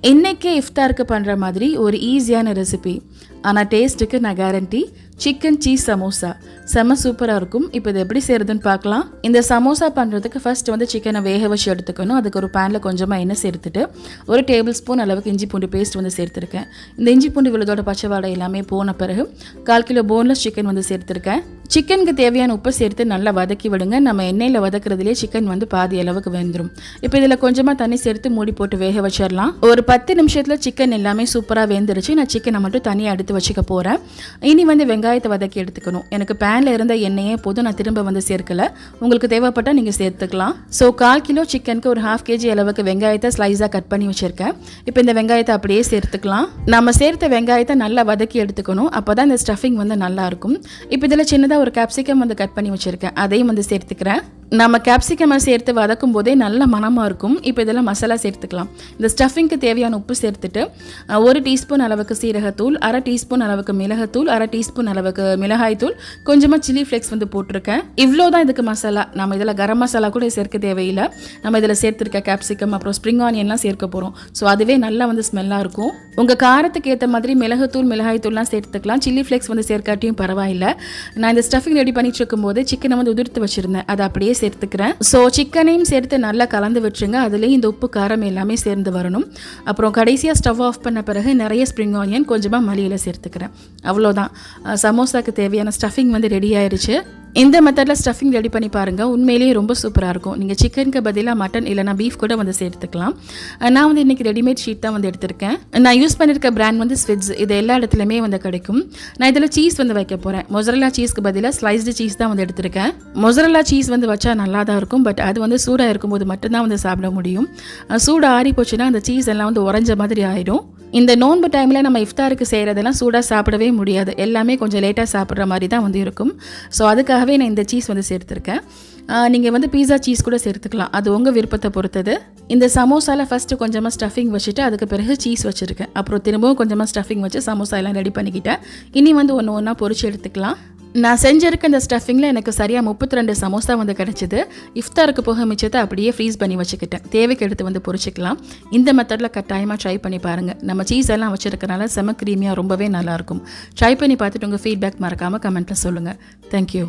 இன்றைக்கே இஃப்தாருக்கு பண்ணுற மாதிரி ஒரு ஈஸியான ரெசிபி, ஆனால் டேஸ்ட்டுக்கு நான் கேரண்டி. சிக்கன் சீஸ் சமோசா செம்ம சூப்பராக இருக்கும். இப்போ இது எப்படி செய்கிறதுன்னு பார்க்கலாம். இந்த சமோசா பண்ணுறதுக்கு ஃபர்ஸ்ட் வந்து சிக்கனை வேக வச்சு எடுத்துக்கணும். அதுக்கு ஒரு பேனில் கொஞ்சமாக எண்ணெய் சேர்த்துட்டு 1 டேபிள் ஸ்பூன் அளவுக்கு இஞ்சி பூண்டு பேஸ்ட் வந்து சேர்த்துருக்கேன். இந்த இஞ்சி பூண்டு விழுதோட பச்சை வாடை எல்லாமே போன பிறகு 1/4 கிலோ போன்லெஸ் சிக்கன் வந்து சேர்த்துருக்கேன். சிக்கனுக்கு தேவையான உப்பு சேர்த்து நல்லா வதக்கி விடுங்க. நம்ம எண்ணெயில் வதக்குறதுலேயே சிக்கன் வந்து பாதி அளவுக்கு வெந்துடும். இப்போ இதில் கொஞ்சமாக தண்ணி சேர்த்து மூடி போட்டு வேக வச்சிடலாம். ஒரு 10 நிமிஷத்தில் சிக்கன் எல்லாமே சூப்பராக வெந்துருச்சு. நான் சிக்கனை மட்டும் தனியாக எடுத்து வச்சுக்க போகிறேன். இனி வந்து வெங்காயத்தை வதக்கி எடுத்துக்கணும். எனக்கு பேனில் இருந்த எண்ணெயே போதும், நான் திரும்ப வந்து சேர்க்கல. உங்களுக்கு தேவைப்பட்டால் நீங்கள் சேர்த்துக்கலாம். ஸோ 1/4 கிலோ சிக்கனுக்கு ஒரு 1/2 kg அளவுக்கு வெங்காயத்தை ஸ்லைஸாக கட் பண்ணி வச்சுருக்கேன். இப்போ இந்த வெங்காயத்தை அப்படியே சேர்த்துக்கலாம். நம்ம சேர்த்த வெங்காயத்தை நல்லா வதக்கி எடுத்துக்கணும். அப்போ தான் இந்த ஸ்டஃபிங் வந்து நல்லாயிருக்கும். இப்போ இதில் சின்னதாக ஒரு கேப்சிகம் வந்து கட் பண்ணி வச்சுருக்கேன். அதையும் வந்து சேர்த்துக்கிறேன். நம்ம கேப்சிகமை சேர்த்து வதக்கும் போதே நல்ல மனமாக இருக்கும். இப்போ இதெல்லாம் மசாலா சேர்த்துக்கலாம். இந்த ஸ்டஃபிங்க்கு தேவையான உப்பு சேர்த்துட்டு 1 டீஸ்பூன் அளவுக்கு சீரகத்தூள், 1/2 டீஸ்பூன் அளவுக்கு மிளகுத்தூள், 1/2 டீஸ்பூன் அளவுக்கு மிளகாய்த்தூள், கொஞ்சமாக சில்லி ஃப்ளேக்ஸ் வந்து போட்டிருக்கேன். இவ்வளோ தான் இதுக்கு மசாலா. நம்ம இதில் கரம் மசாலா கூட சேர்க்க தேவையில்லை. நம்ம இதில் சேர்த்துருக்க கேப்சிகம் அப்புறம் ஸ்ப்ரிங் ஆனியன்லாம் சேர்க்க போகிறோம். ஸோ அதுவே நல்லா வந்து ஸ்மெல்லாக இருக்கும். உங்கள் காரத்துக்கு ஏற்ற மாதிரி மிளகுத்தூள் மிளகாய்த்தூள்லாம் சேர்த்துக்கலாம். சில்லி ஃப்ளேக்ஸ் வந்து சேர்க்காட்டியும் பரவாயில்லை. நான் இந்த ஸ்டஃபிங் ரெடி பண்ணிட்டு இருக்கும்போது சிக்கனை வந்து உதிர்த்து வச்சுருந்தேன். அதை அப்படியே சேர்த்துக்கிறேன். ஸோ சிக்கனையும் சேர்த்து நல்லா கலந்து விட்டுருங்க. அதுலேயும் இந்த உப்பு காரம் எல்லாமே சேர்ந்து வரணும். அப்புறம் கடைசியாக ஸ்டவ் ஆஃப் பண்ண பிறகு நிறைய ஸ்ப்ரிங் ஆனியன் கொஞ்சமாக மல்லியில் சேர்த்துக்கிறேன். அவ்வளோதான், சமோசாக்கு தேவையான ஸ்டஃபிங் வந்து ரெடி ஆயிடுச்சு. இந்த மெத்தடில் ஸ்டஃபிங் ரெடி பண்ணி பாருங்கள். உண்மையிலேயே ரொம்ப சூப்பராக இருக்கும். நீங்கள் சிக்கனுக்கு பதிலாக மட்டன் இல்லைனா பீஃப் கூட வந்து சேர்த்துக்கலாம். நான் வந்து இன்றைக்கி ரெடிமேட் ஷீட் தான் வந்து எடுத்திருக்கேன். நான் யூஸ் பண்ணியிருக்க பிராண்ட் வந்து ஸ்விட்ஸ். இது எல்லா இடத்துலையுமே வந்து கிடைக்கும். நான் இதில் சீஸ் வந்து வைக்க போகிறேன். மொசரல்லா சீஸ்க்கு பதிலாக ஸ்லைஸ்டு சீஸ் தான் வந்து எடுத்திருக்கேன். மொசரல்லா சீஸ் வந்து வச்சா நல்லா தான் இருக்கும். பட் அது வந்து சூடாக இருக்கும்போது மட்டும்தான் வந்து சாப்பிட முடியும். சூடாக ஆறி போச்சுன்னா அந்த சீஸ் எல்லாம் வந்து உறைஞ்ச மாதிரி ஆகிடும். இந்த நோன்பு டைமில் நம்ம இஃப்தாருக்கு செய்கிறதெல்லாம் சூடாக சாப்பிடவே முடியாது. எல்லாமே கொஞ்சம் லேட்டாக சாப்பிட்ற மாதிரி தான் வந்து இருக்கும். ஸோ அதுக்காகவே நான் இந்த சீஸ் வந்து சேர்த்துருக்கேன். நீங்கள் வந்து பீஸா சீஸ் கூட சேர்த்துக்கலாம். அது உங்கள் விருப்பத்தை பொறுத்தது. இந்த சமோசாவில் ஃபஸ்ட்டு கொஞ்சமாக ஸ்டஃபிங் வச்சுட்டு அதுக்கு பிறகு சீஸ் வச்சுருக்கேன். அப்புறம் திரும்பவும் கொஞ்சமாக ஸ்டஃபிங் வச்சு சமோசா எல்லாம் ரெடி பண்ணிக்கிட்டேன். இனி வந்து ஒன்று ஒன்றா பொரிச்சு எடுத்துக்கலாம். நான் செஞ்சிருக்க இந்த ஸ்டஃபிங்கில் எனக்கு சரியாக 32 சமோசா வந்து கிடச்சிது. இஃப்தாருக்கு போக மிச்சத்தை அப்படியே ஃப்ரீஸ் பண்ணி வச்சுக்கிட்டேன். தேவைக்கு எடுத்து வந்து பொரிச்சிக்கலாம். இந்த மெத்தடில் கட்டாயமாக ட்ரை பண்ணி பாருங்கள். நம்ம சீஸ் எல்லாம் வச்சுருக்கனால செம க்ரீமியாக ரொம்பவே நல்லாயிருக்கும். ட்ரை பண்ணி பார்த்துட்டு உங்கள் ஃபீட்பேக் மறக்காமல் கமெண்ட்டில் சொல்லுங்கள். தேங்க்யூ.